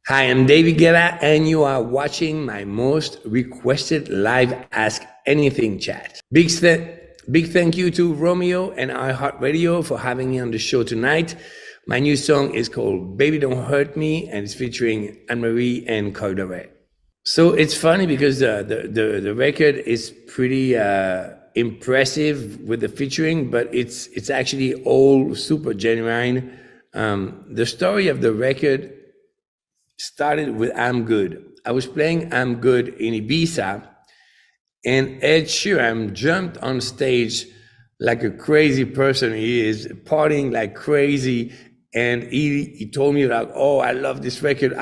Hi, I'm David Guetta, and you are watching my most requested live Ask Anything chat. Big thank you to Romeo and iHeartRadio for having me on the show tonight. My new song is called Baby Don't Hurt Me, and it's featuring Anne-Marie and Corderay. So it's funny because the record is pretty impressive with the featuring, but it's actually all super genuine. The story of the record started with I'm Good. I was playing I'm Good in Ibiza, and Ed Sheeran jumped on stage like a crazy person he is, partying like crazy, and he told me like, oh, I love this record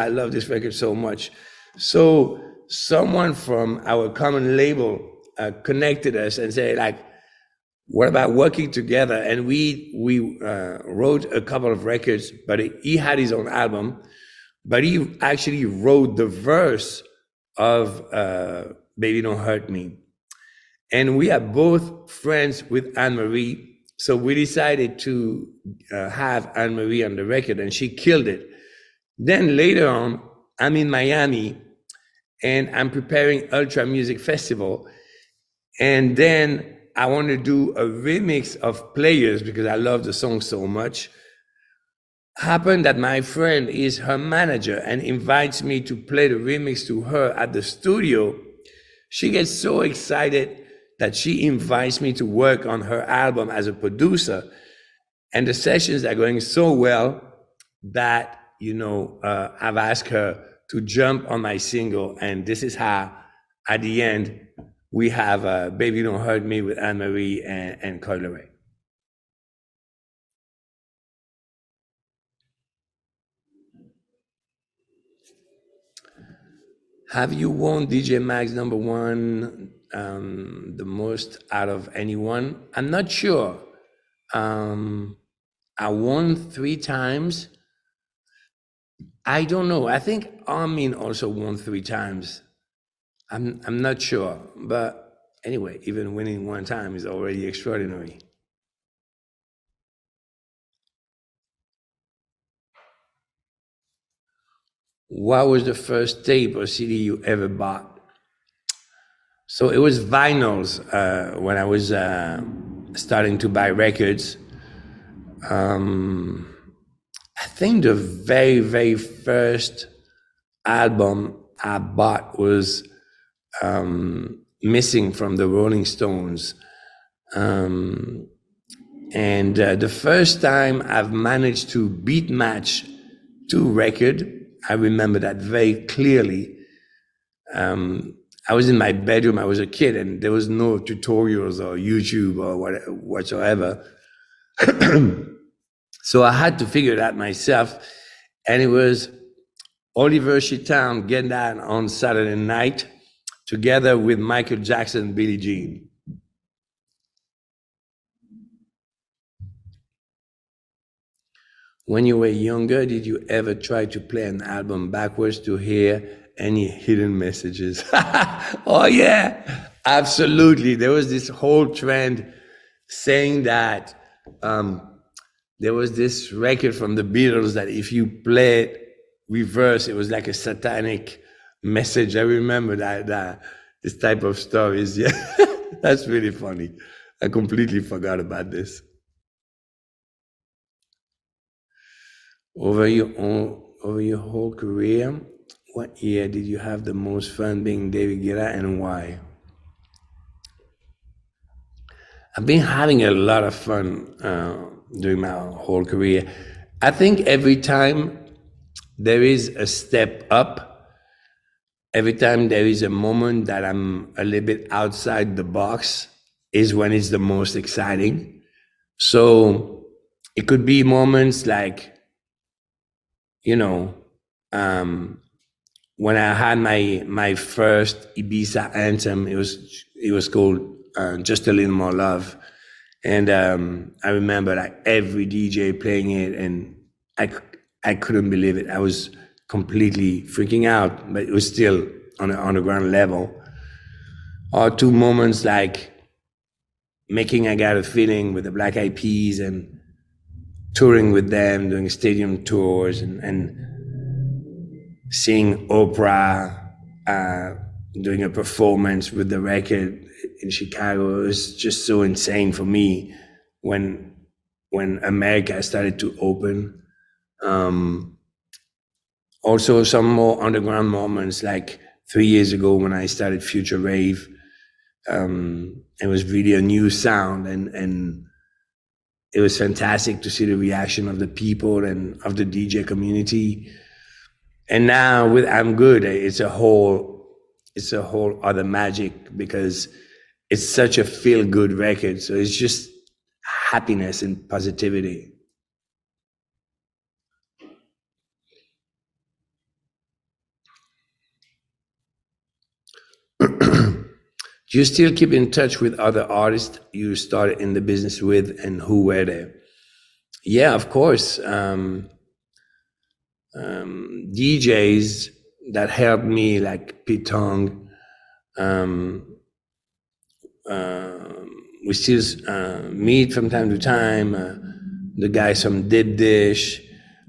so much. So someone from our common label connected us and said like, what about working together? And we wrote a couple of records, but he had his own album, but he actually wrote the verse of Baby Don't Hurt Me. And we are both friends with Anne-Marie, so we decided to have Anne-Marie on the record, and she killed it. Then later on, I'm in Miami, and I'm preparing Ultra Music Festival, and then I want to do a remix of Players because I love the song so much. Happened that my friend is her manager and invites me to play the remix to her at the studio. She gets so excited that she invites me to work on her album as a producer. And the sessions are going so well that, I've asked her to jump on my single. And this is how, at the end, we have Baby Don't Hurt Me with Anne-Marie and Corderay. Have you won DJ Mag's #1 the most out of anyone? I'm not sure. I won 3 times. I don't know. I think Armin also won 3 times. I'm not sure. But anyway, even winning 1 time is already extraordinary. What was the first tape or CD you ever bought? So it was vinyls when I was starting to buy records. I think the very, very first album I bought was Missing from the Rolling Stones. And the first time I've managed to beat match 2 records, I remember that very clearly. I was in my bedroom, I was a kid, and there was no tutorials or YouTube or whatsoever. So I had to figure it out myself. And it was Oliver Chitan, Get Down on Saturday Night, together with Michael Jackson and Billie Jean. When you were younger, did you ever try to play an album backwards to hear any hidden messages? Oh yeah, absolutely. There was this whole trend saying that there was this record from the Beatles that if you play it reverse, it was like a satanic message. I remember that this type of stories. Yeah, that's really funny. I completely forgot about this. Over your whole career, what year did you have the most fun being David Guetta, and why? I've been having a lot of fun during my whole career. I think every time there is a step up, every time there is a moment that I'm a little bit outside the box, is when it's the most exciting. So it could be moments like, when I had my first Ibiza anthem, it was called Just a Little More Love, and I remember like every DJ playing it, and I couldn't believe it. I was completely freaking out, but it was still on an underground level. Or 2 moments like making I Got a Feeling with the Black Eyed Peas and touring with them, doing stadium tours, and seeing Oprah doing a performance with the record in Chicago. It was just so insane for me when America started to open. Also, some more underground moments, like 3 years ago when I started Future Rave. It was really a new sound, and it was fantastic to see the reaction of the people and of the DJ community. And now with I'm Good, it's a whole other magic, because it's such a feel good record. So it's just happiness and positivity. Do you still keep in touch with other artists you started in the business with, and who were they? Yeah, of course. DJs that helped me, like Pitong. We still meet from time to time. The guys from Dip Dish,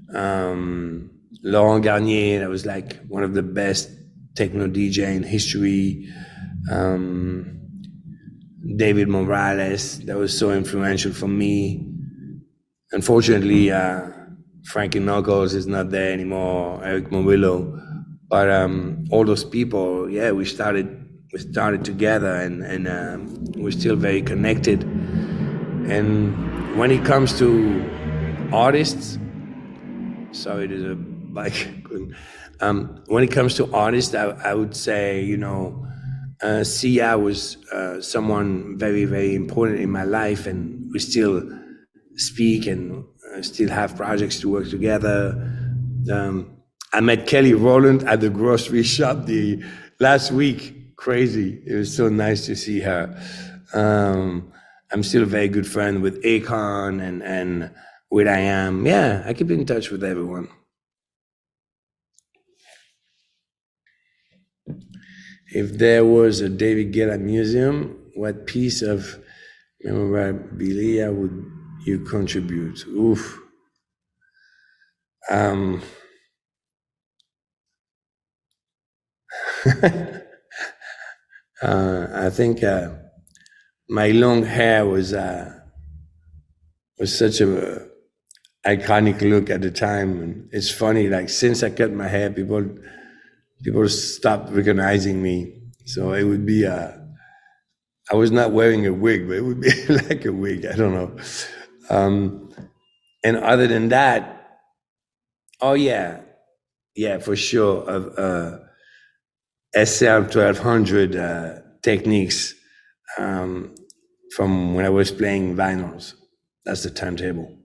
Laurent Garnier, that was like one of the best techno DJ in history. David Morales, that was so influential for me. Unfortunately, Frankie Knuckles is not there anymore, Eric Morillo. But all those people, yeah, we started together, and we're still very connected. And when it comes to artists, sorry, there's a bike. When it comes to artists, I would say, Sia was someone very, very important in my life, and we still speak and still have projects to work together. I met Kelly Rowland at the grocery shop the last week. Crazy. It was so nice to see her. I'm still a very good friend with Akon and with I Am. Yeah, I keep in touch with everyone. If there was a David Guetta museum, what piece of memorabilia would you contribute? Oof. I think my long hair was such a iconic look at the time. And it's funny, like since I cut my hair, people stopped recognizing me. So it would be I was not wearing a wig, but it would be like a wig. I don't know. And other than that, oh yeah, for sure. Of SL 1200 techniques from when I was playing vinyls. That's the turntable.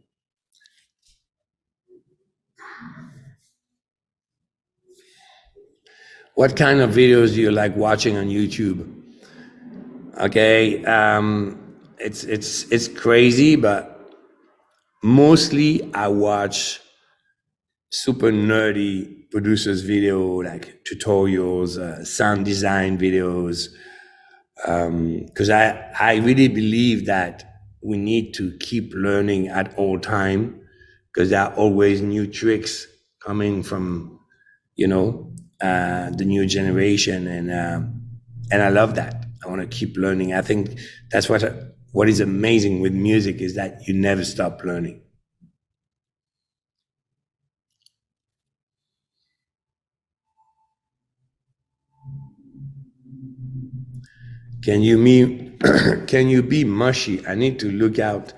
What kind of videos do you like watching on YouTube? Okay, it's crazy, but mostly I watch super nerdy producers video, like tutorials, sound design videos, because I really believe that we need to keep learning at all time, because there are always new tricks coming from the new generation, and I love that. I want to keep learning. I think that's what is amazing with music, is that you never stop learning. Can you can you be mushy? I need to look up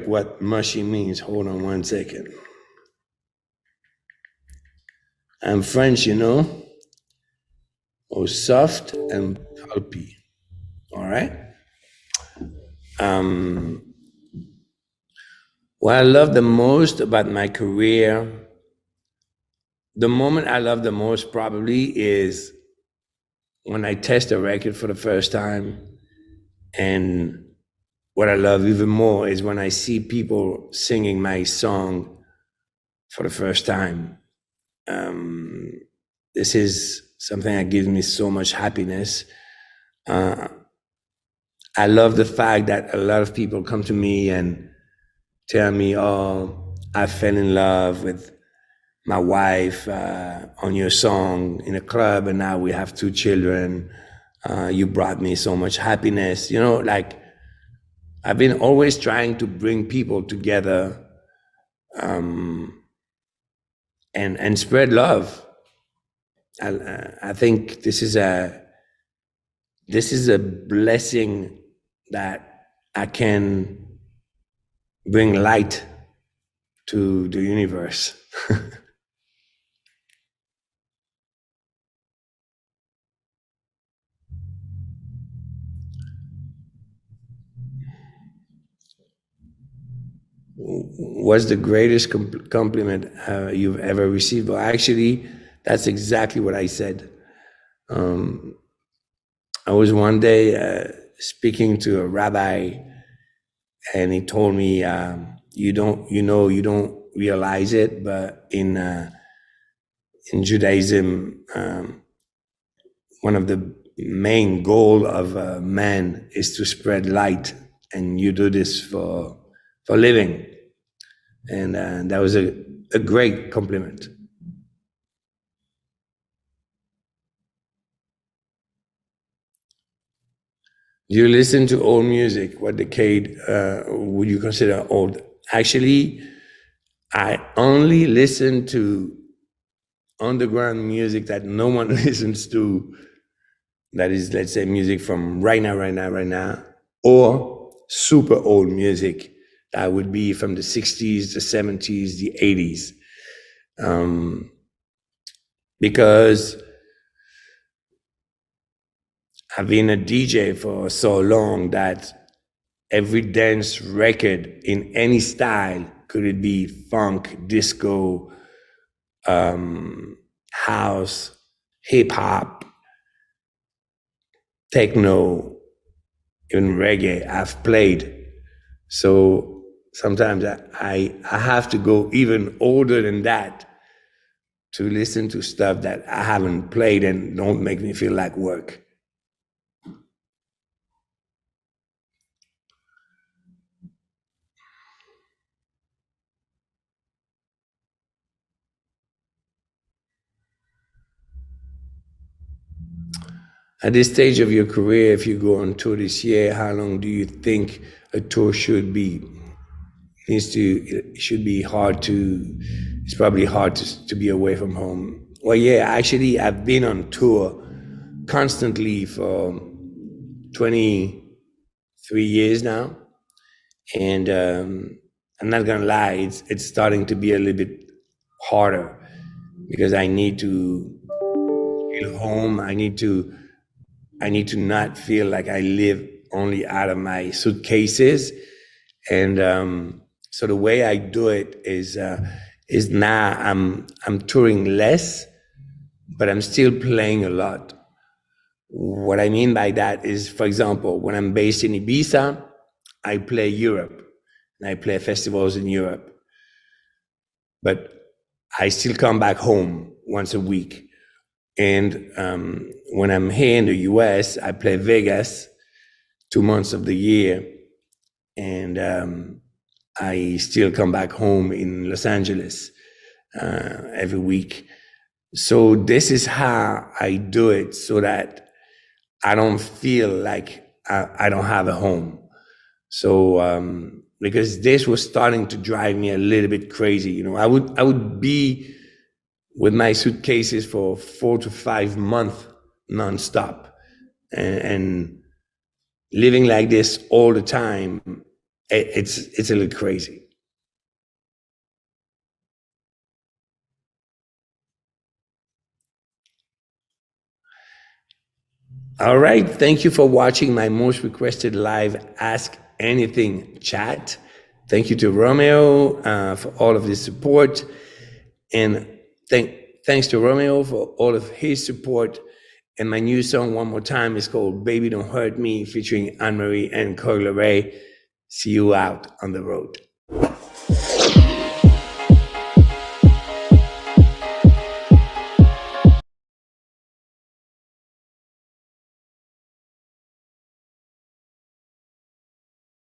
what mushy means. Hold on one second. I'm French, or soft and pulpy. All right. What I love the most about my career, the moment I love the most probably is when I test a record for the first time. And what I love even more is when I see people singing my song for the first time. This is something that gives me so much happiness. I love the fact that a lot of people come to me and tell me, oh, I fell in love with my wife on your song in a club, and now we have 2 children. You brought me so much happiness. You know, like I've been always trying to bring people together and spread love. I think this is a blessing that I can bring light to the universe. What's the greatest compliment you've ever received? Well, actually, that's exactly what I said. I was one day speaking to a rabbi, and he told me, "You don't realize it, but in Judaism, one of the main goal of man is to spread light, and you do this for living." And that was a great compliment. Do you listen to old music? What decade would you consider old? Actually, I only listen to underground music that no one listens to. That is, let's say, music from right now, or super old music that would be from the 60s, the 70s, the 80s. Because I've been a DJ for so long that every dance record in any style, could it be funk, disco, house, hip hop, techno, even reggae, I've played. So sometimes I have to go even older than that to listen to stuff that I haven't played and don't make me feel like work. At this stage of your career, if you go on tour this year, how long do you think a tour should be? It should be hard to, it's probably hard to be away from home. Well, yeah, actually, I've been on tour constantly for 23 years now. And I'm not gonna lie, it's starting to be a little bit harder because I need to feel home. I need to not feel like I live only out of my suitcases. And so the way I do it is now I'm touring less, but I'm still playing a lot. What I mean by that is, for example, when I'm based in Ibiza, I play Europe and I play festivals in Europe. But I still come back home once a week. And when I'm here in the US, I play Vegas 2 months of the year. And I still come back home in Los Angeles every week. So this is how I do it so that I don't feel like I don't have a home. So because this was starting to drive me a little bit crazy, you know, I would be with my suitcases for 4 to 5 months nonstop, and living like this all the time, it's a little crazy. All right. Thank you for watching my most requested live Ask Anything chat. Thank you to Romeo for all of his support. And thanks to Romeo for all of his support. And my new song, one more time, is called Baby Don't Hurt Me, featuring Anne Marie and Coyle Ray. See you out on the road.